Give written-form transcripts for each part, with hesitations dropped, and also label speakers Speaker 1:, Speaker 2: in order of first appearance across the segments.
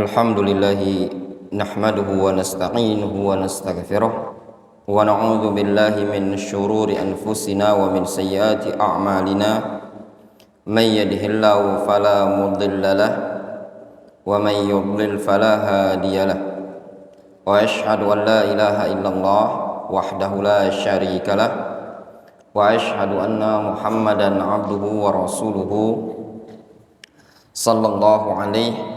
Speaker 1: Innalhamdulillahi nahmaduhu wa nasta'inuhu wa nastaghfiruh wa na'udzu billahi min syururi anfusina wa min sayyiati a'malina may yahdihillahu fala mudilla lahu wa may yudlil fala hadiya lahu wa asyhadu an la ilaha illallah wahdahu la syarika lahu wa asyhadu anna Muhammadan abduhu wa rasuluhu sallallahu alaihi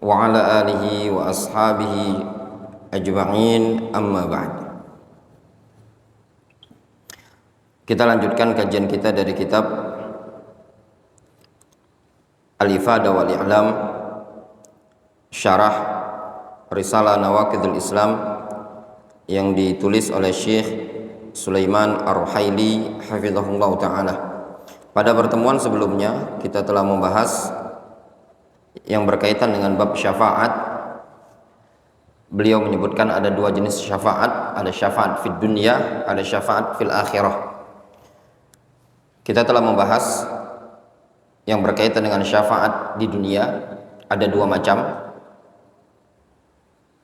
Speaker 1: wa ala alihi wa ashabihi ajma'in, amma ba'd. Kita lanjutkan kajian kita dari kitab Al-Ifadah wal I'lam, syarah Risalah Nawaqidul Islam yang ditulis oleh Syekh Sulaiman Ar-Ruhaili hafizahullah ta'ala. Pada pertemuan sebelumnya kita telah membahas yang berkaitan dengan bab syafaat. Beliau menyebutkan ada dua jenis syafaat, ada syafaat fid dunya, ada syafaat fil akhirah. Kita telah membahas yang berkaitan dengan syafaat di dunia, ada dua macam,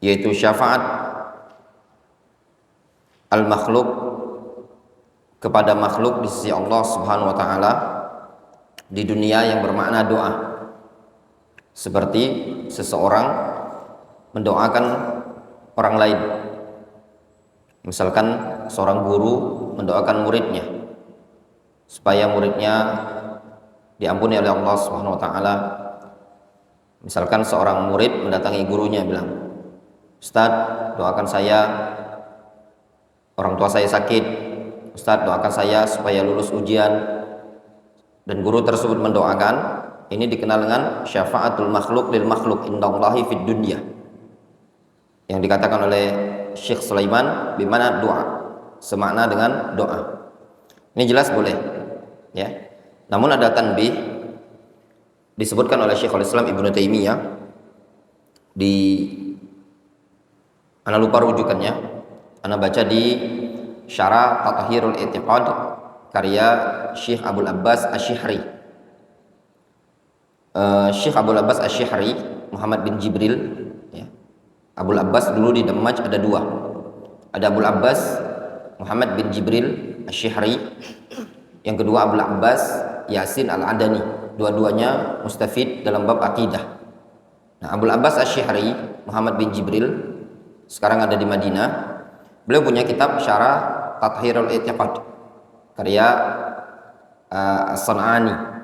Speaker 1: yaitu syafaat al-makhluk kepada makhluk di sisi Allah Subhanahu wa taala di dunia yang bermakna doa. Seperti seseorang mendoakan orang lain. Misalkan seorang guru mendoakan muridnya supaya muridnya diampuni oleh Allah Subhanahu wa taala. Misalkan seorang murid mendatangi gurunya bilang, "Ustaz, doakan saya, orang tua saya sakit. Ustaz, doakan saya supaya lulus ujian." Dan guru tersebut mendoakan. Ini dikenal dengan syafaatul makhluk lil makhluk indallahi fid dunya, yang dikatakan oleh Syekh Sulaiman bimana doa, semakna dengan doa. Ini jelas boleh, ya. Namun ada tanbih, disebutkan oleh Syekhul Islam Ibnu Taimiyah di, ana lupa rujukannya, ana baca di Syarah Tathhirul I'tiqad karya Syekh Abdul Abbas Asy-Syihrī. Syekh Abdul Abbas Asy-Syihrī, Muhammad bin Jibril, ya. Abdul Abbas dulu di Damaj ada dua, ada Abdul Abbas Muhammad bin Jibril Asy-Syihrī, yang kedua Abdul Abbas Yasin Al-Adani. Dua-duanya mustafid dalam bab akidah. Nah, Abdul Abbas Asy-Syihrī, Muhammad bin Jibril, sekarang ada di Madinah. Beliau punya kitab Syarah Tathhirul I'tiqad karya As-San'ani.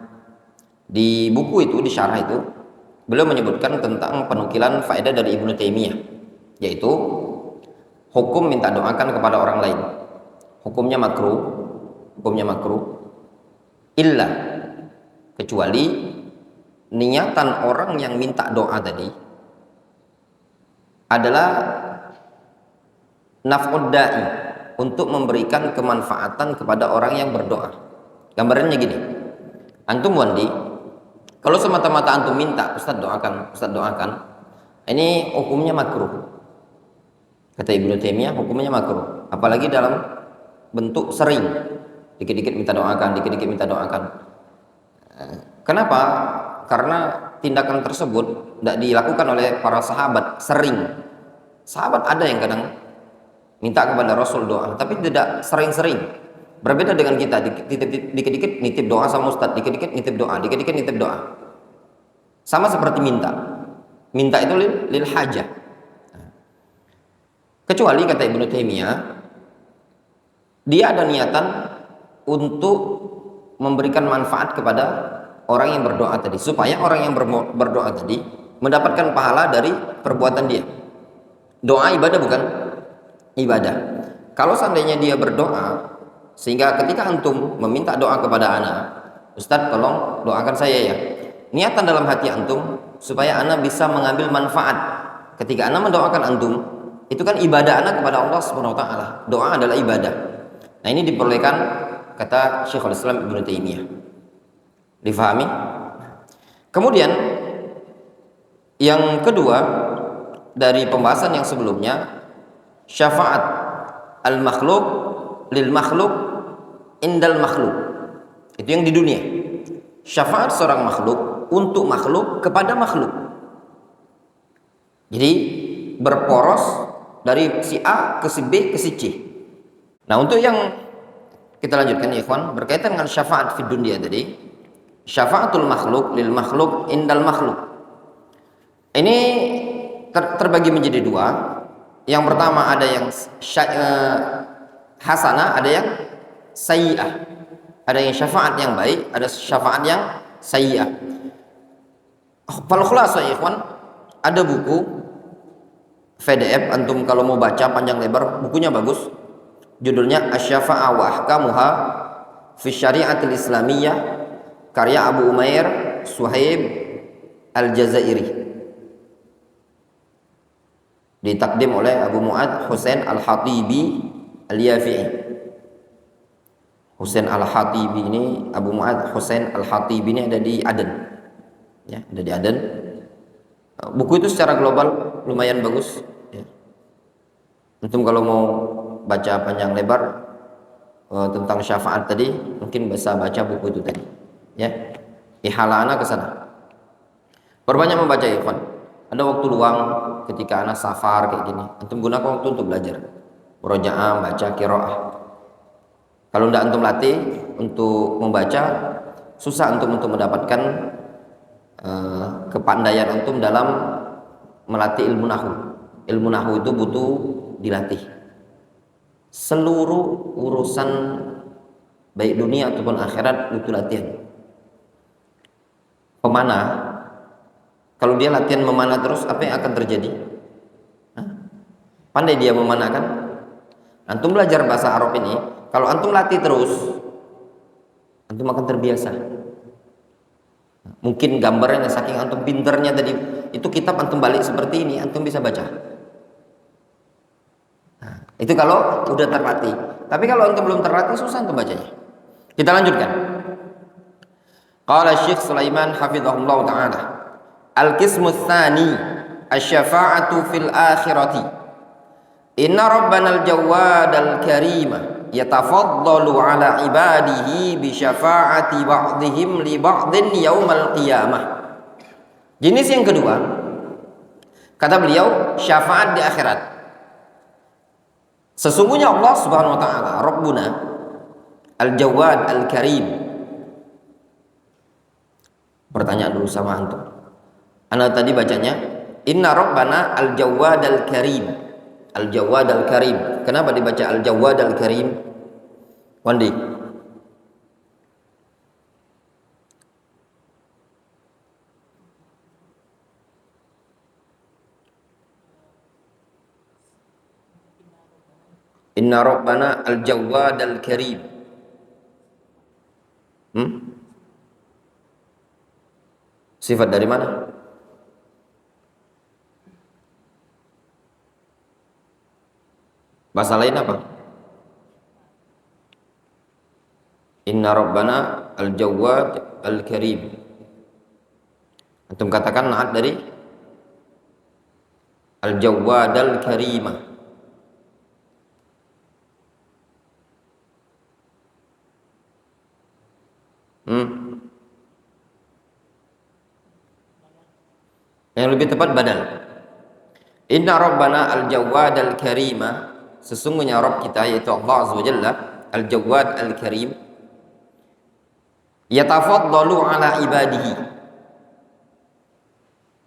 Speaker 1: Di buku itu, di syarah itu, beliau menyebutkan tentang penukilan faedah dari Ibnu Taimiyah, yaitu hukum minta doakan kepada orang lain. Hukumnya makruh, illa, kecuali niatan orang yang minta doa tadi adalah naf'ud da'i, untuk memberikan kemanfaatan kepada orang yang berdoa. Gambarannya gini, antum wandi, kalau semata-mata antum minta, Ustaz doakan, ini hukumnya makruh. Kata Ibnu Taimiyah, hukumnya makruh. Apalagi dalam bentuk sering, dikit-dikit minta doakan. Kenapa? Karena tindakan tersebut tidak dilakukan oleh para sahabat sering. Sahabat ada yang kadang minta kepada Rasul doa, tapi tidak sering-sering. Berbeda dengan kita, dikit-dikit nitip doa sama Ustaz, dikit-dikit nitip doa. Sama seperti minta itu lil hajah. Kecuali kata Ibnu Taimiyah, dia ada niatan untuk memberikan manfaat kepada orang yang berdoa tadi, supaya orang yang berdoa tadi mendapatkan pahala dari perbuatan dia. Doa ibadah bukan? Ibadah. Kalau seandainya dia berdoa sehingga ketika antum meminta doa kepada ana, Ustaz tolong doakan saya ya, niatan dalam hati antum supaya ana bisa mengambil manfaat. Ketika ana mendoakan antum, itu kan ibadah ana kepada Allah Subhanahu wa taala. Doa adalah ibadah. Nah, ini diperbolehkan kata Syekhul Islam Ibnu Taimiyah. Difahami? Kemudian yang kedua dari pembahasan yang sebelumnya, syafaat al-makhluk lil makhluk indal makhluk, itu yang di dunia. Syafaat seorang makhluk untuk makhluk kepada makhluk. Jadi berporos dari si A ke si B ke si C. Nah, untuk yang kita lanjutkan ya ikhwan, berkaitan dengan syafaat fid dunia tadi, syafaatul makhluk lil makhluk indal makhluk. Ini terbagi menjadi dua. Yang pertama ada yang hasanah, ada yang sayyi'ah. Ada yang syafaat yang baik, ada syafaat yang sayyi'ah. Fal khulasa ya ikhwan, ada buku PDF, antum kalau mau baca panjang lebar, bukunya bagus. Judulnya Asy-Syafa'ah wa Ahkamuha fi Syari'atil Islamiyah, karya Abu Umair Suhaib Al-Jazairi, ditakdim oleh Abu Mu'ad Husain Al-Hatibi Al-Yafi'i. Husain Al-Hatibi ini, Abu Mu'ad Husain Al-Hatibi ini ada di Aden, ya, ada di Aden. Buku itu secara global lumayan bagus, ya. Antum kalau mau baca panjang lebar tentang syafaat tadi, mungkin bisa baca buku itu tadi, ya. Ihala anak ke sana. Perbanyak membaca ya ikhwan. Ada waktu luang ketika anak safar kayak gini, antum gunakan waktu untuk belajar. Murojaah, baca qiraah. Kalau tidak antum latih untuk membaca, susah untuk mendapatkan kepandaian antum dalam melatih ilmu nahwu. Ilmu nahwu itu butuh dilatih. Seluruh urusan baik dunia ataupun akhirat butuh latihan. Pemanah, kalau dia latihan memanah terus, apa yang akan terjadi? Pandai dia memanah kan? Antum belajar bahasa Arab ini, kalau antum latih terus, antum akan terbiasa. Mungkin gambarnya saking antum pinternya tadi, itu kitab antum balik seperti ini, antum bisa baca. Nah, itu kalau udah terlatih. Tapi kalau antum belum terlatih, susah antum bacanya. Kita lanjutkan. Qala Syekh Sulaiman hafizahullah ta'ala, al-qismu tsani asy-syafa'atu fil akhirati. Inna rabbana al-jawwad al-karima yatafaddalu ala ibadihi bi syafa'ati ba'dihim li ba'din yaumal qiyamah. Jenis yang kedua, kata beliau, syafaat di akhirat. Sesungguhnya Allah Subhanahu wa taala, Rabbuna Al-Jawwad Al-Karim. Pertanyaan dulu sama antum. Ana tadi bacanya Inna Rabbana Al-Jawwad Al-Karim. Al-Jawwad Al-Karim. Kenapa dibaca Al-Jawwad Al-Karim? Wandi. Inna Rabbana Al-Jawwad Al-Karim. Sifat dari mana? Bahasa lain apa? Inna Rabbana Al-Jawwad Al-Karim. Antum katakan naat dari Al-Jawwad Al-Karimah. Yang lebih tepat badal. Inna Rabbana Al-Jawwad Al-Karimah. Sesungguhnya Rabb kita yaitu Allah Azza wa Jalla Al-Jawwad Al-Karim yatafaddalu ala ibadihi,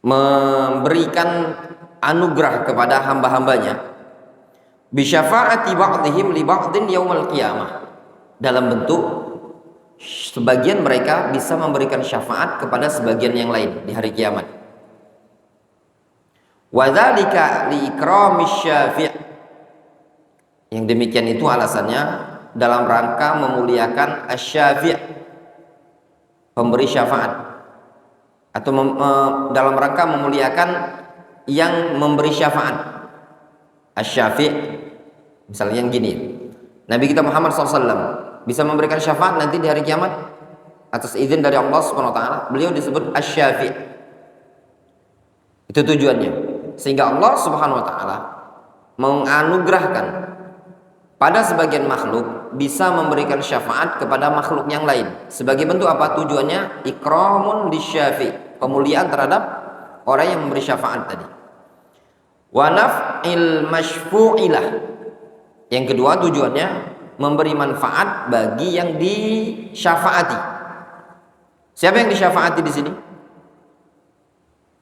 Speaker 1: memberikan anugerah kepada hamba-hambanya bi syafa'ati ba'dihim li ba'din yaumal qiyamah, dalam bentuk sebagian mereka bisa memberikan syafaat kepada sebagian yang lain di hari kiamat. Wa dzalika li ikramis syafi'. Yang demikian itu alasannya dalam rangka memuliakan asy-syafi', pemberi syafaat, atau dalam rangka memuliakan yang memberi syafaat. Asy-syafi', misalnya yang gini, Nabi kita Muhammad SAW bisa memberikan syafaat nanti di hari kiamat atas izin dari Allah Subhanahu wa taala. Beliau disebut asy-syafi'. Itu tujuannya, sehingga Allah Subhanahu wa taala menganugerahkan pada sebagian makhluk bisa memberikan syafaat kepada makhluk yang lain. Sebagai bentuk apa? Tujuannya ikramun lisyafi', pemuliaan terhadap orang yang memberi syafaat tadi. Wa naf'il masyfu'ilah. Yang kedua tujuannya memberi manfaat bagi yang disyafaati. Siapa yang disyafaati di sini?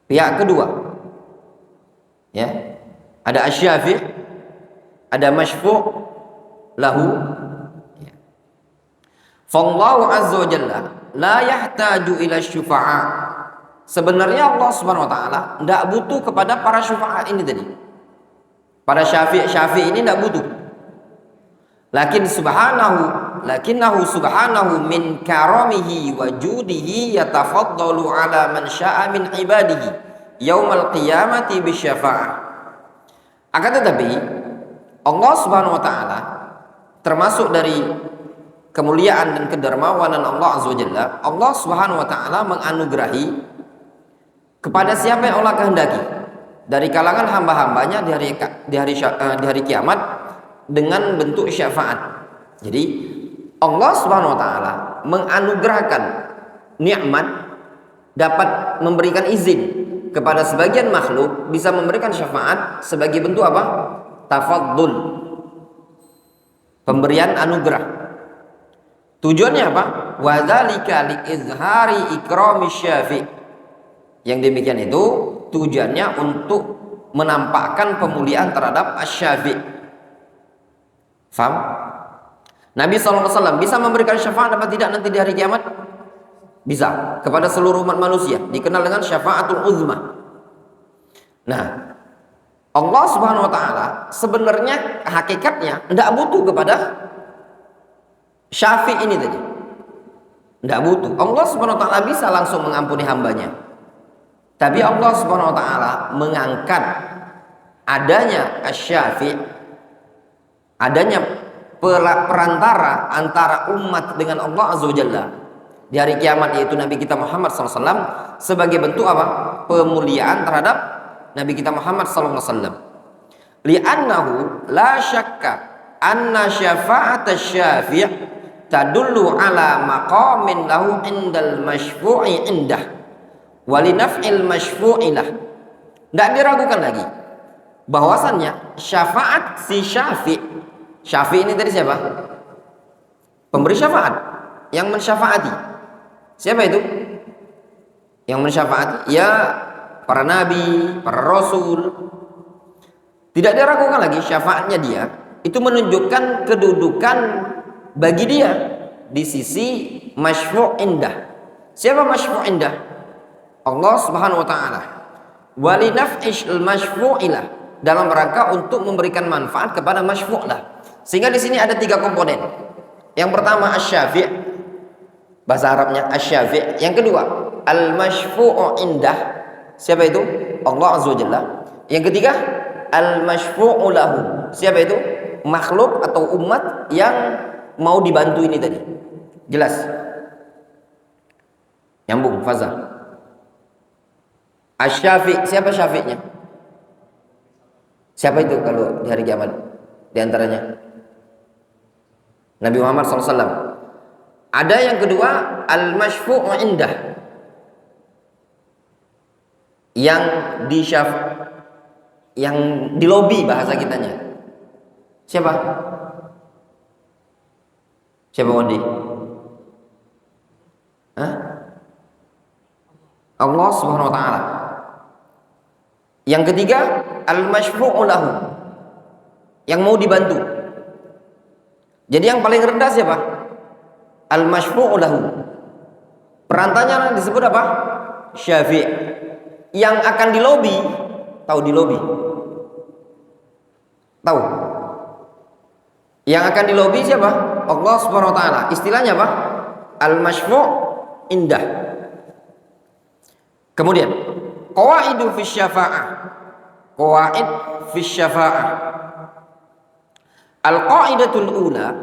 Speaker 1: Pihak kedua. Ya. Ada asy-syafi', ada masyfu' lahu. Ya. Fallahu azza wa jalla la yahtaju ila syufa'a. Sebenarnya Allah Subhanahu wa taala tidak butuh kepada para syufa'a ini tadi. Para syafi' ini tidak butuh. Lakinnahu subhanahu min karamihi wa judihi yatafaddalu ala man syaa min ibadihi yaumal qiyamati bisyafa'ah. Akan tetapi Allah Subhanahu wa taala termasuk dari kemuliaan dan kedermawanan Allah azza wajalla, Allah Subhanahu wa taala menganugerahi kepada siapa yang Allah kehendaki dari kalangan hamba-hambanya di hari kiamat dengan bentuk syafaat. Jadi Allah Subhanahu wa taala menganugerahkan nikmat, dapat memberikan izin kepada sebagian makhluk bisa memberikan syafaat sebagai bentuk apa? Tafaddul. Pemberian anugerah. Tujuannya apa? Wa dzalika li izhari ikrami syafi'. Yang demikian itu tujuannya untuk menampakkan pemuliaan terhadap asy-syafi'. Faham? Nabi SAW bisa memberikan syafaat apa tidak nanti di hari kiamat? Bisa, kepada seluruh umat manusia, dikenal dengan syafaatul uzma. Nah, Allah Subhanahu wa taala sebenarnya hakikatnya tidak butuh kepada syafi' ini tadi. Tidak butuh. Allah Subhanahu wa taala bisa langsung mengampuni hambanya. Tapi Allah Subhanahu wa taala mengangkat adanya asy-syafi', adanya perantara antara umat dengan Allah azza wajalla di hari kiamat, yaitu Nabi kita Muhammad SAW, sebagai bentuk apa? Pemuliaan terhadap Nabi kita Muhammad SAW. Li'annahu la syakka anna syafa'at asy-syafi' tadullu ala maqamin lahu indal masyfu'i indah wa li naf'il masyfu'ilah. Tidak diragukan lagi bahwasannya syafaat si syafi' ini tadi siapa? Pemberi syafaat, yang mensyafaati. Siapa itu? Yang mensyafaati? Ya, para nabi, para rasul. Tidak diragukan lagi syafaatnya dia itu menunjukkan kedudukan bagi dia di sisi masyfu' indah. Siapa masyfu' indah? Allah Subhanahu wa taala. Wa li naf'il masyfu'ilah, dalam rangka untuk memberikan manfaat kepada masyfu'lah. Sehingga di sini ada 3 komponen. Yang pertama asy-syafi', bahasa Arabnya asy-syafi'. Yang kedua al-masyfu'u indah. Siapa itu? Allah azza wajalla. Yang ketiga al-masyfu'u lahu. Siapa itu? Makhluk atau umat yang mau dibantu ini tadi. Jelas? Nyambung, Fazal. Asy-syafi', siapa syafi'nya? Siapa itu kalau di hari kiamat? Di antaranya Nabi Muhammad SAW. Ada yang kedua al-masyfu'u indah, yang yang dilobi bahasa kitanya. Siapa? Siapa Wandi? Hah? Allah Subhanahu wa taala. Yang ketiga al-masyfu'u lahu, yang mau dibantu. Jadi yang paling rendah siapa? Al-masyfu'u lahu. Perantanya disebut apa? Syafi'. Yang akan dilobi, tahu dilobi? Tahu? Yang akan dilobi siapa? Allah Subhanahu wa taala. Istilahnya apa? Al-masyfu' indah. Kemudian qawaidu fi syafa'ah. Qawaid fi syafa'ah. Al-qaidatul ula,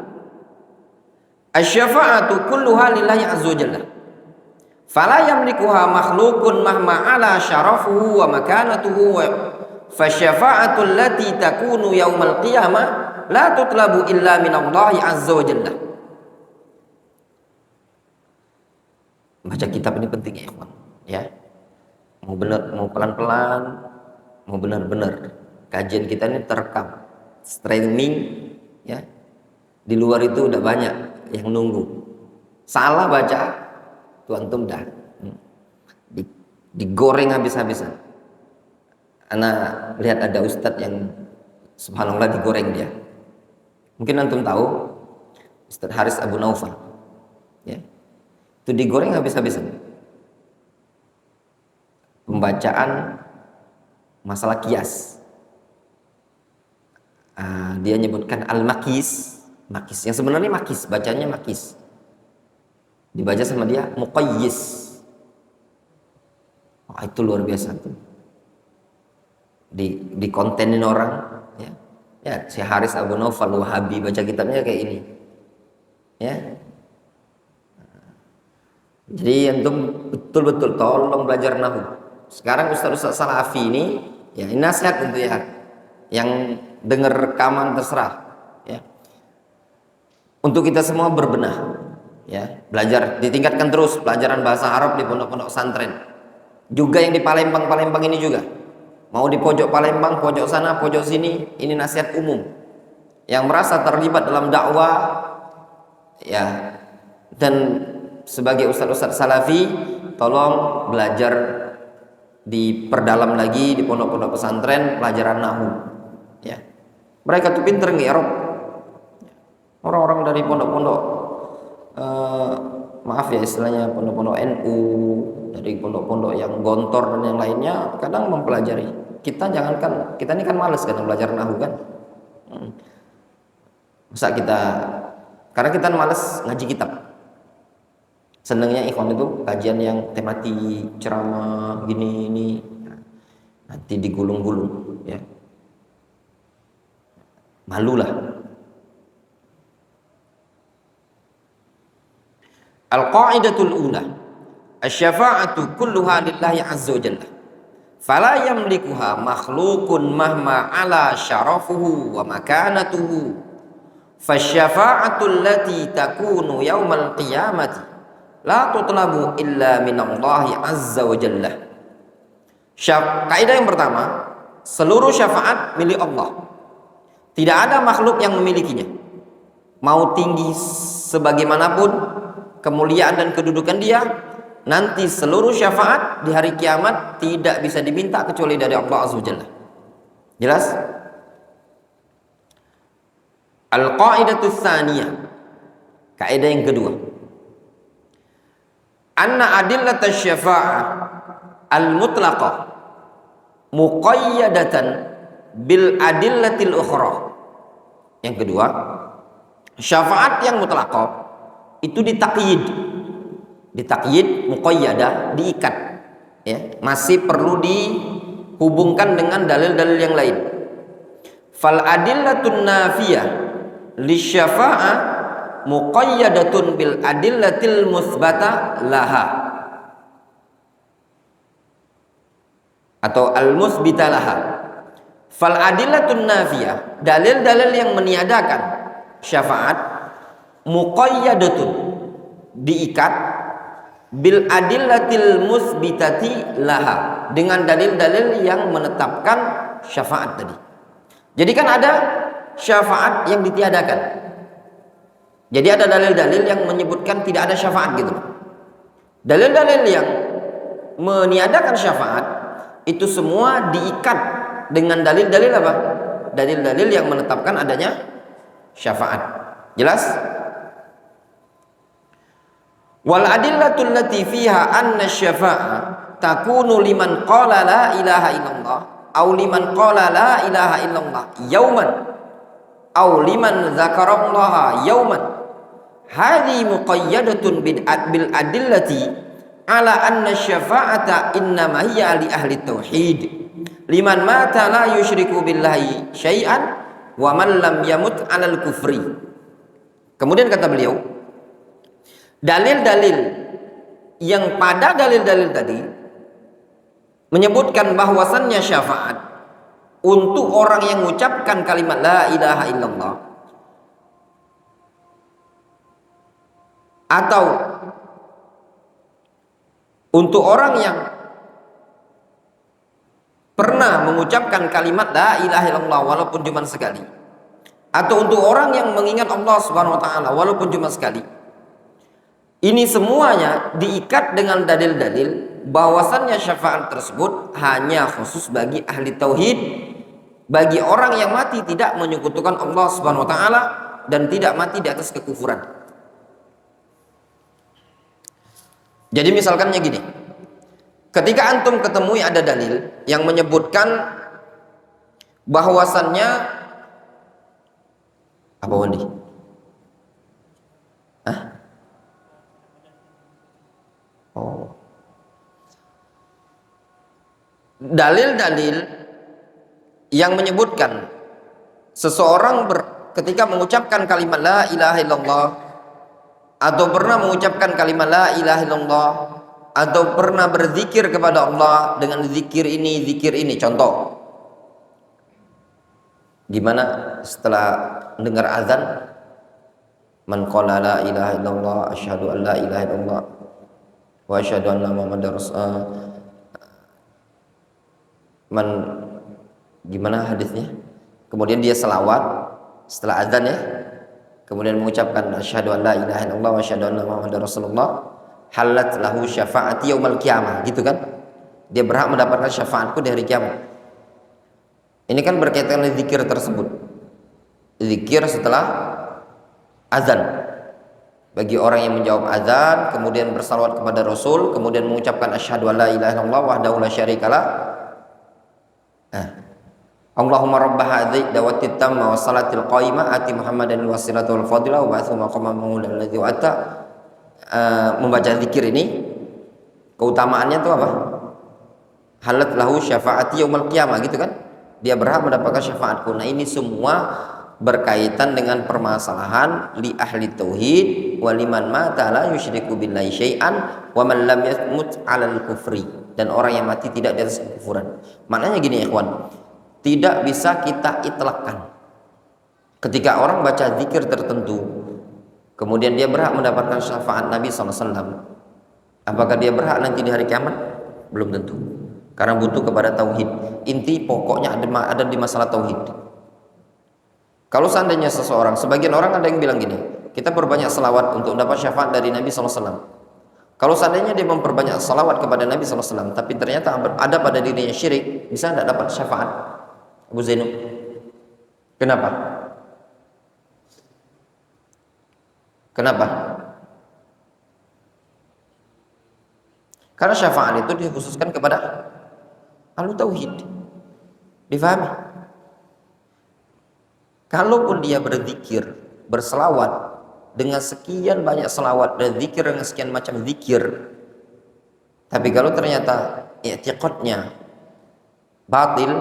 Speaker 1: asy-syafa'atu kulluha lillahi azza wajalla. Fala yamlikuha makhluqun mahma ala syarafuhu wa makanatuhu wa fasyafa'atu allati takunu yaumal qiyamah la tutlabu illa minallahi azza wajalla. Baca kitab ini penting ya, ikhwan. Ya. Mau benar, mau pelan-pelan, mau benar-benar. kajian kita ini terekam, streaming, ya. Di luar itu udah banyak yang nunggu. Salah baca, tuh antum dah digoreng habis-habisan. Anak lihat ada ustadz yang subhanallah digoreng dia. Mungkin antum tahu Ustadz Haris Abu Naufal, ya. Itu digoreng habis-habisan. Pembacaan masalah kias. Dia nyebutkan al-makis, makis. Yang sebenarnya makis, bacanya makis. Dibaca sama dia muqayyis. Itu luar biasa tuh. Di kontenin orang, ya. Ya, si Haris Abu Naufal Wahabi baca kitabnya kayak ini. Ya. Jadi antum betul-betul tolong belajar nahwu. Sekarang Ustaz-Ustaz Salafi ini, ya ini nasihat tentu ya. Yang dengar rekaman terserah, ya. Untuk kita semua berbenah, ya, belajar, ditingkatkan terus pelajaran bahasa Arab di pondok-pondok pesantren. Juga yang di Palembang ini juga. Mau di pojok Palembang, pojok sana, pojok sini, ini nasihat umum. Yang merasa terlibat dalam dakwah, ya, dan sebagai ustadz-ustadz Salafi, tolong belajar diperdalam lagi di pondok-pondok pesantren pelajaran nahwu, ya. Mereka tuh pinter ngerok. Orang-orang dari pondok-pondok maaf ya istilahnya pondok-pondok NU, dari pondok-pondok yang gontor dan yang lainnya kadang mempelajari. Kita jangankan, kita ini kan males kadang belajar nahwu kan. Masa kita, karena kita males ngaji kitab. Senangnya ikhwan itu kajian yang tematik, ceramah gini ini, nanti digulung-gulung, ya. Malulah. Al-qa'idatul ula, asy-syafa'atu kulluha lillahi azza wa jalla. Fala yamlikuha makhluqun mahma ala syarafuhu wa makanatuhu. Fasyafa'atu allati takunu yaumal qiyamati la tutlabu illa minallahi azza wa jalla. Kaidah yang pertama, seluruh syafaat milik Allah. Tidak ada makhluk yang memilikinya. Mau tinggi sebagaimanapun kemuliaan dan kedudukan dia, nanti seluruh syafaat di hari kiamat tidak bisa diminta kecuali dari Allah azza wa jalla. Jelas? Al-qaidatus tsaniyah. Kaidah yang kedua. Anna adillatasy syafa'ah al-mutlaqah muqayyadatan bil adillatil ukhra. Yang kedua, syafaat yang mutlaqah itu ditakyid muqayyadah, diikat, ya, masih perlu dihubungkan dengan dalil-dalil yang lain. Fal adillatun nafiyah lisyafa'ah muqayyadatun bil adillatil musbata laha atau al musbita laha. Fal adillatun nafiyah, dalil-dalil yang meniadakan syafaat, muqayyadatun, diikat, bil adillatil musbitati laha, dengan dalil-dalil yang menetapkan syafaat tadi. Jadi kan ada syafaat yang ditiadakan. Jadi ada dalil-dalil yang menyebutkan tidak ada syafaat gitu. Dalil-dalil yang meniadakan syafaat itu semua diikat dengan dalil-dalil apa? Dalil-dalil yang menetapkan adanya syafaat. Jelas? Wal adillatul lati fiha anna syafa'ah takunu liman qala la ilaha illallah aw liman qala la ilaha illallah yauman aw liman dzakarallaha yauman. Hadhi muqayyadatun bil adillati ala anna syafa'ata innama hiya li ahli tauhid liman mata la yusyriku billahi syai'an wa man lam yamut 'alal kufri. Kemudian kata beliau, dalil-dalil yang pada dalil-dalil tadi menyebutkan bahwasannya syafaat untuk orang yang mengucapkan kalimat la ilaha illallah atau untuk orang yang pernah mengucapkan kalimat la ilaha illallah walaupun cuma sekali, atau untuk orang yang mengingat Allah Subhanahu wa taala walaupun cuma sekali, ini semuanya diikat dengan dalil-dalil bahwasannya syafaat tersebut hanya khusus bagi ahli tauhid, bagi orang yang mati tidak menyekutukan Allah Subhanahu wa taala dan tidak mati di atas kekufuran. Jadi misalkannya gini, ketika antum ketemui ada dalil yang menyebutkan bahwasannya apa Wandi? Hah? Oh. Dalil-dalil yang menyebutkan seseorang ketika mengucapkan kalimat la ilaha illallah, atau pernah mengucapkan kalimat la ilaha illallah, atau pernah berzikir kepada Allah dengan zikir ini, contoh gimana setelah dengar azan, man qala la ilaha illallah asyhadu an la ilaha illallah wa asyhadu anna muhammadar rasulullah, man gimana hadisnya, kemudian dia selawat setelah azan ya, kemudian mengucapkan asyhadu an la ilaha illallah wa asyhadu anna muhammadar rasulullah, halat lahu syafaati yaumal qiyamah, gitu kan, dia berhak mendapatkan syafaatku di hari kiamat. Ini kan berkaitan dengan zikir tersebut, zikir setelah azan, bagi orang yang menjawab azan kemudian bersalawat kepada Rasul, kemudian mengucapkan asyhadu an la ilaha illallah wahdahu la syarikalah, Allahumma rabba hadhihi da'wati tamma wa salatil qaimah ati Muhammadan wasilata wal fadilah wa ba'athu maqaman mahmudan alladzi wa'ata. Membaca zikir ini keutamaannya itu apa? Halat lahu syafaati yaumil qiyamah, gitu kan, dia berhak mendapatkan syafaatku. Nah, ini semua berkaitan dengan permasalahan li ahli tauhid wa liman mata la yusyriku billahi syai'an wa man lam yamut 'alal kufri, dan orang yang mati tidak di atas kekufuran. Maknanya gini ya ikhwan, tidak bisa kita itlakkan. Ketika orang baca zikir tertentu kemudian dia berhak mendapatkan syafaat Nabi SAW, apakah dia berhak nanti di hari kiamat? Belum tentu, karena butuh kepada tauhid. Inti pokoknya ada di masalah tauhid. Kalau seandainya seseorang, sebagian orang ada yang bilang gini, kita perbanyak salawat untuk dapat syafaat dari Nabi SAW. Kalau seandainya dia memperbanyak salawat kepada Nabi SAW tapi ternyata ada pada dirinya syirik, bisa tidak dapat syafaat? Abu Zainul, kenapa? Kenapa? Karena syafaat itu dikhususkan kepada ahlu tauhid. Difahami? Kalaupun dia berzikir, berselawat dengan sekian banyak selawat dan zikir dengan sekian macam zikir, tapi kalau ternyata i'tiqadnya batil,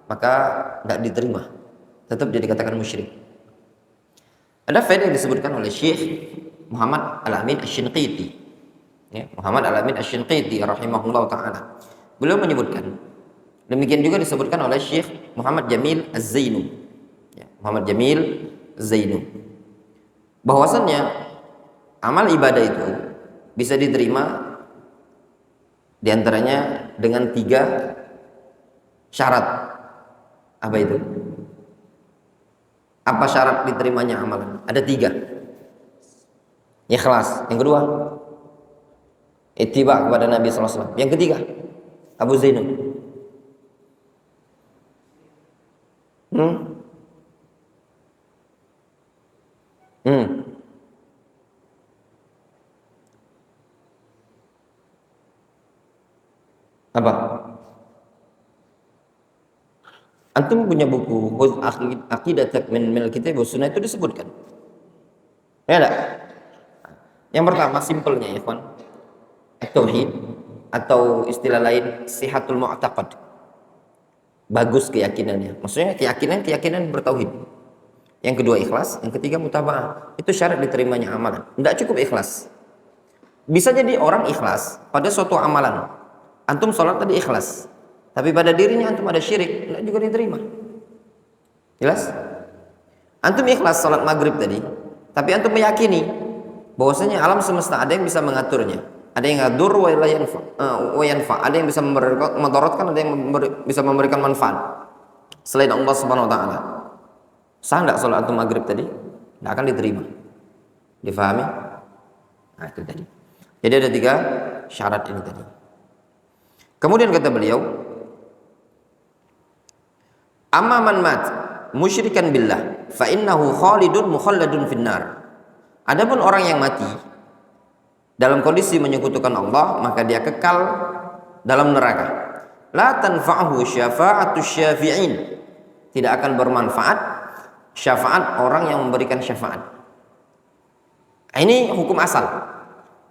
Speaker 1: maka tidak diterima, tetap dia dikatakan musyrik. Ada faedah yang disebutkan oleh Syekh Muhammad Al-Amin Asy-Shinqiti, ya, Muhammad Al-Amin Asy-Shinqiti rahimahullah ta'ala. Beliau menyebutkan, demikian juga disebutkan oleh Syekh Muhammad Jamil Az-Zainu, ya, Muhammad Jamil Az-Zainu, bahwasannya amal ibadah itu bisa diterima diantaranya dengan 3 syarat. Apa itu? Apa syarat diterimanya amalan? Ada 3. Ikhlas. Yang kedua, ittiba kepada Nabi SAW. Yang ketiga, Abu Zainul, apa? Antum punya buku Aqidatak min Kitab wa Sunnah, itu disebutkan. Ya enggak? Yang pertama simpelnya ya ikhwan, tauhid, atau istilah lain sihatul mu'taqad. Bagus keyakinannya. Maksudnya keyakinan bertauhid. Yang kedua ikhlas, yang ketiga mutaba'ah. Itu syarat diterimanya amalan. Enggak cukup ikhlas. Bisa jadi orang ikhlas pada suatu amalan. Antum sholat tadi ikhlas, tapi pada dirinya antum ada syirik, enggak juga diterima. Jelas? Antum ikhlas sholat maghrib tadi, tapi antum meyakini bahwasanya alam semesta ada yang bisa mengaturnya. Ada yang yadur wa yanfa, ada yang bisa memudaratkan, ada yang bisa memberikan manfaat selain Allah Subhanahu wa taala. Sah enggak salat maghrib tadi? Enggak akan diterima. Difahami? Nah, itu tadi. Jadi ada 3 syarat ini tadi. Kemudian kata beliau, amma man mat musyrikan billah fa innahu khalidun mukhalladun finnar. Adapun orang yang mati dalam kondisi menyekutukan Allah, maka dia kekal dalam neraka. La tanfa'hu syafa'atus syafi'in. Tidak akan bermanfaat syafaat orang yang memberikan syafaat. Ini hukum asal.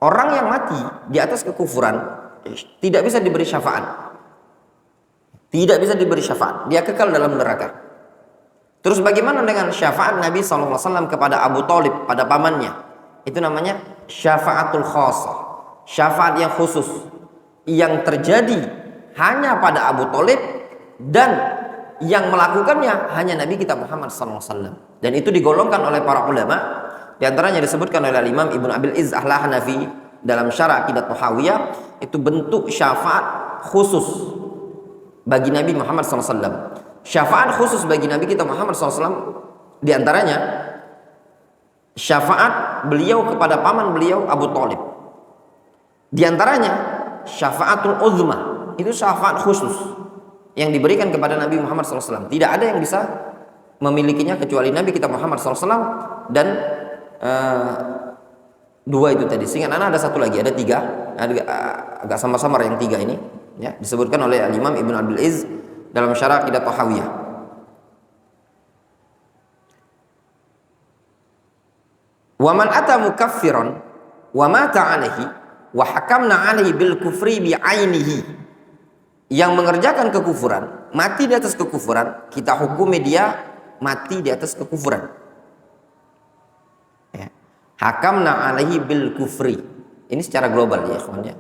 Speaker 1: Orang yang mati di atas kekufuran tidak bisa diberi syafaat. Tidak bisa diberi syafaat. Dia kekal dalam neraka. Terus bagaimana dengan syafaat Nabi SAW kepada Abu Thalib, pada pamannya? Itu namanya syafaatul khasah. Syafaat yang khusus. Yang terjadi hanya pada Abu Thalib dan yang melakukannya hanya Nabi kita Muhammad SAW. Dan itu digolongkan oleh para ulama. Di antaranya disebutkan oleh Imam Ibnu Abil Izz Al-Hanafi dalam Syarah Aqidah Tahawiyah, itu bentuk syafaat khusus bagi Nabi Muhammad SAW. Syafaat khusus bagi Nabi kita Muhammad SAW di antaranya syafaat beliau kepada paman beliau Abu Thalib. Di antaranya syafaatul uzma, itu syafaat khusus yang diberikan kepada Nabi Muhammad SAW. Tidak ada yang bisa memilikinya kecuali Nabi kita Muhammad SAW dan 2 itu tadi. Sehingga ada satu lagi, ada 3, agak samar-samar yang 3 ini, ya, disebutkan oleh Imam Ibnu Abil Izz dalam Syarah Aqidah Tahawiyah. Wa man ata mukaffiran wa mata alaihi wa hakamna alaihi bil kufri bi ainihi. Yang mengerjakan kekufuran, mati di atas kekufuran, kita hukumi dia mati di atas kekufuran. Hakamna alaihi bil kufri. Ini secara global ya ikhwan ya.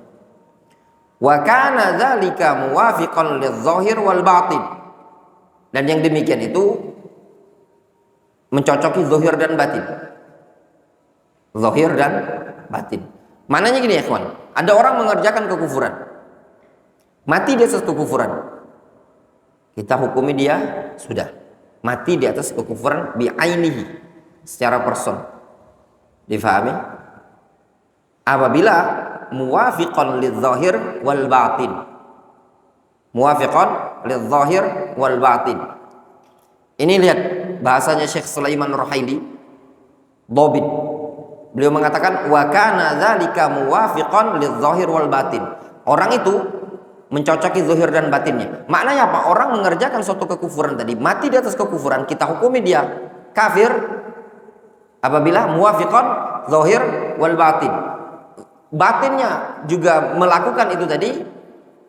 Speaker 1: Wa kana dzalika muwafiqan lidh-dhahir wal batin. Dan yang demikian itu mencocoki zahir dan batin. Zahir dan batin. Maknanya gini ya ikhwan, ada orang mengerjakan kekufuran, mati di atas kekufuran, kita hukumi dia sudah mati di atas kekufuran bi ainihi, secara person. Difahami? Apabila muwafiqan lidh-dhahir wal batin. Muwafiqan lidh-dhahir wal batin. Ini lihat bahasanya Syekh Sulaiman Ruhaili, Dhabit. Beliau mengatakan wa kana dzalika muwafiqan lidh-dhahir wal batin. Orang itu mencocoki zahir dan batinnya. Maknanya apa? Orang mengerjakan suatu kekufuran tadi, mati di atas kekufuran, kita hukumi dia kafir apabila muwafiqan zahir wal batin. Batinnya juga melakukan itu tadi,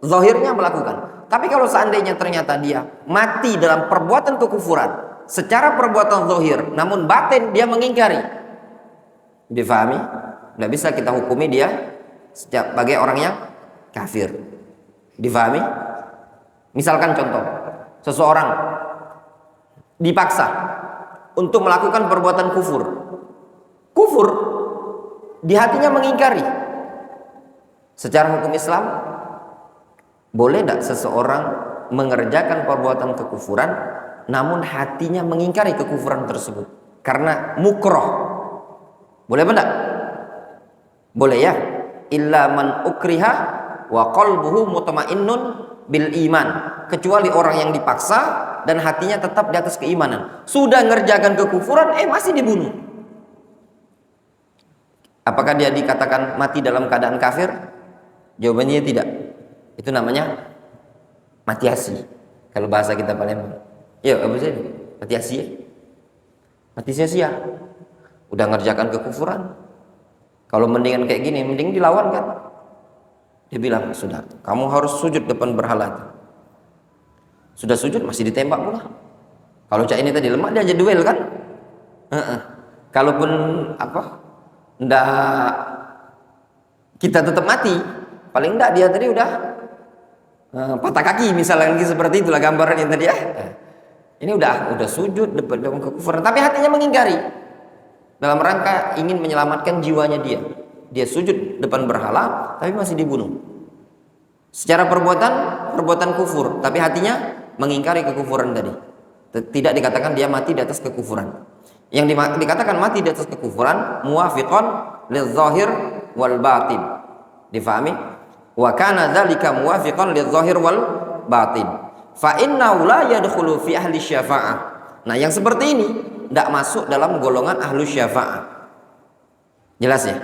Speaker 1: zahirnya melakukan. Tapi kalau seandainya ternyata dia mati dalam perbuatan kekufuran secara perbuatan zahir, namun batin dia mengingkari, difahami? Tidak bisa kita hukumi dia sebagai orang yang kafir. Difahami? Misalkan contoh, seseorang dipaksa untuk melakukan perbuatan kufur. Kufur di hatinya mengingkari. Secara hukum Islam, boleh tidak seseorang mengerjakan perbuatan kekufuran namun hatinya mengingkari kekufuran tersebut karena mukroh? Boleh tidak? Boleh ya. Illa man ukriha wa qalbuhu mutmainnun bil iman. Kecuali orang yang dipaksa dan hatinya tetap di atas keimanan. Sudah ngerjakan kekufuran, masih dibunuh. Apakah dia dikatakan mati dalam keadaan kafir? Jawabannya tidak. Itu namanya mati asli. Kalau bahasa kita Palembang. Ya, Abu Zaid, mati asli. Mati sia-sia. Udah ngerjakan kekufuran. Kalau mendingan kayak gini, mending dilawan kan? Dia bilang, sudah, kamu harus sujud depan berhala. Sudah sujud masih ditembak pula. Kalau cak ini tadi lemah, dia aja duel kan? Kalaupun ndak kita tetap mati, paling enggak dia tadi udah patah kaki misalnya, seperti itulah gambarannya tadi ya. Ini udah sujud depan kekufuran, tapi hatinya mengingkari dalam rangka ingin menyelamatkan jiwanya dia. dia sujud depan berhala tapi masih dibunuh. Secara perbuatan kufur, tapi hatinya mengingkari kekufuran tadi. Tidak dikatakan dia mati di atas kekufuran. Yang dikatakan mati di atas kekufuran muwafiqan lidzahir wal batin. Difahami? Wa kana dzalika muwafiqan lidzahir wal batin. Fa innahu la yadkhulu fi ahli syafa'ah. Nah, yang seperti ini tidak masuk dalam golongan ahlu syafa'ah. Jelas ya?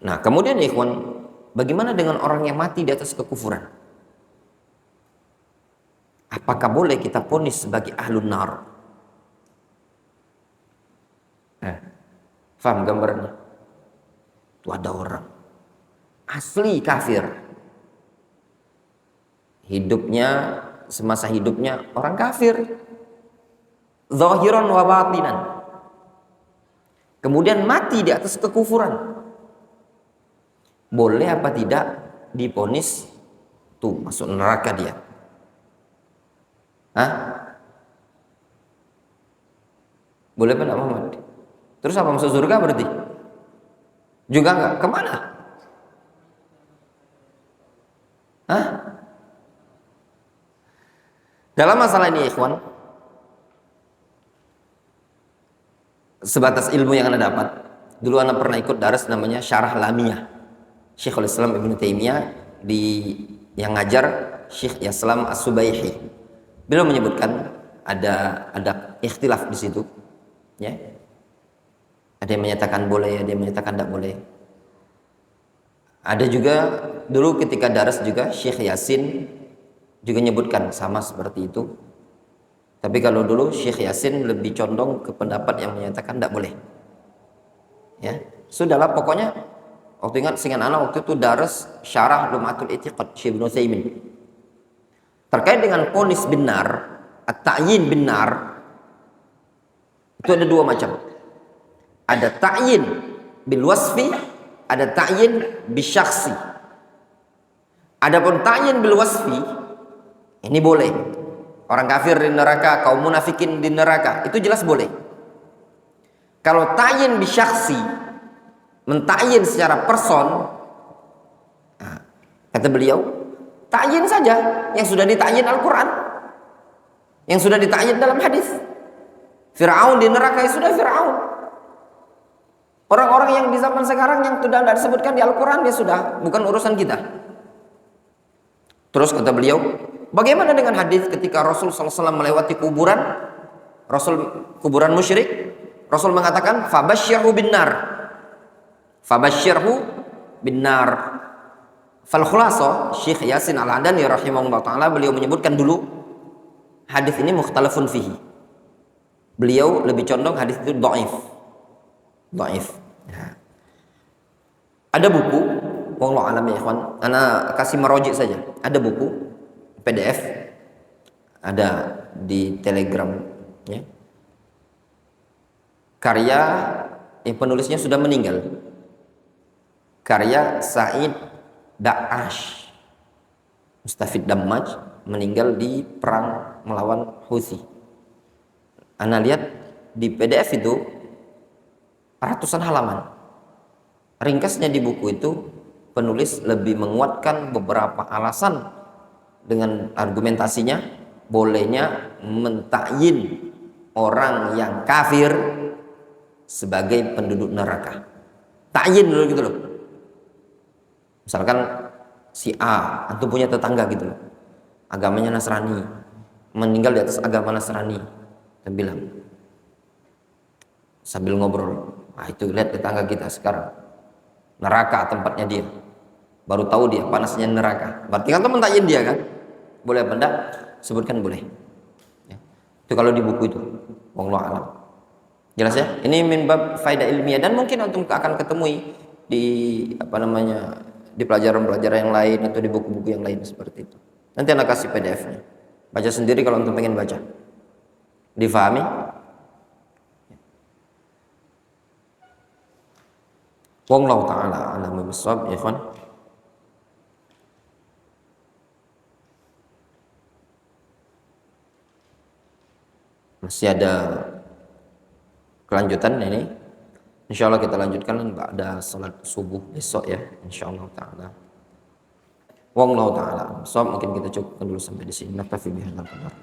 Speaker 1: Nah, kemudian ikhwan, bagaimana dengan orang yang mati di atas kekufuran? Apakah boleh kita vonis sebagai ahlun nar? Faham gambarnya? Itu ada orang asli kafir. Hidupnya, semasa hidupnya orang kafir. Zahiran wa batinan. Kemudian mati di atas kekufuran. Boleh apa tidak divonis tuh masuk neraka dia? Hah? Boleh apa enggak Muhammad? Terus apa, masuk surga berarti? Juga enggak? Kemana? Hah? Dalam masalah ini ikhwan, sebatas ilmu yang Anda dapat, dulu Anda pernah ikut daras namanya Syarah Lamiyah Syekhul Islam Ibnu Taimiyah, yang ngajar Syekh Yaslam As-Subaihi. Beliau menyebutkan ada ikhtilaf di situ, ya. Ada yang menyatakan boleh, ada yang menyatakan tidak boleh. Ada juga dulu ketika daras juga Syekh Yasin juga menyebutkan sama seperti itu. Tapi kalau dulu Syekh Yasin lebih condong ke pendapat yang menyatakan tidak boleh. Ya, sudahlah pokoknya. Waktu ingat anak waktu itu daras Syarah Lumatul I'tiqad Syekh Ibnu Utsaimin. Terkait dengan vonis benar, at-ta'yin benar, itu ada dua macam. Ada ta'yin bil wasfi, ada ta'yin bisyakhsi. Adapun ta'yin bil wasfi ini boleh. Orang kafir di neraka, kaum munafikin di neraka, itu jelas boleh. Kalau ta'yin bisyakhsi, mentakyin secara person, nah, kata beliau, takyin saja yang sudah ditakyin Al-Quran, yang sudah ditakyin dalam hadis. Fir'aun di neraka, ya sudah Fir'aun. Orang-orang yang di zaman sekarang yang sudah tidak disebutkan di Al-Quran, dia sudah bukan urusan kita. Terus kata beliau, bagaimana dengan hadis ketika Rasul SAW melewati kuburan, kuburan musyrik, Rasul mengatakan, fabasyirhu bin nar. Fabasyirhu bin nar. Fal khulasa, Syekh Yasin Al-Adani rahimahullah ta'ala, beliau menyebutkan dulu hadis ini mukhtalafun fihi. Beliau lebih condong hadis itu dhaif. Ya. Ada buku, wallahu alam ya ikhwan, ana kasih merojik saja. Ada buku PDF, ada di Telegram, ya. Karya yang penulisnya sudah meninggal. Karya Said Da'ash Mustafid Dammaj, meninggal di perang melawan Houthi. Anda lihat di PDF itu ratusan halaman. Ringkasnya di buku itu penulis lebih menguatkan beberapa alasan dengan argumentasinya bolehnya mentakyin orang yang kafir sebagai penduduk neraka. Takyin dulu gitu loh. Misalkan si A, antum punya tetangga gitu loh, agamanya Nasrani, meninggal di atas agama Nasrani, dan bilang sambil ngobrol, itu lihat tetangga kita sekarang neraka tempatnya dia, baru tahu dia panasnya neraka. Berarti kan teman takyin dia kan, boleh apa enggak? Sebutkan boleh, ya. Itu kalau di buku itu, wallahu alam. Jelas ya? Ini min bab faedah ilmiah, dan mungkin antum akan ketemui di di pelajaran-pelajaran yang lain atau di buku-buku yang lain seperti itu. Nanti anak kasih PDF-nya. Baca sendiri kalau antum pengen baca. Difahami? Wallahu ta'ala a'lam bishawab, ya ikhwan. Masih ada kelanjutan ini. Insyaallah kita lanjutkan pada salat subuh besok ya, insyaallah taala. Wallahu taala. So mungkin kita cukupkan dulu sampai di sini. Naktafi bihadzal qadar.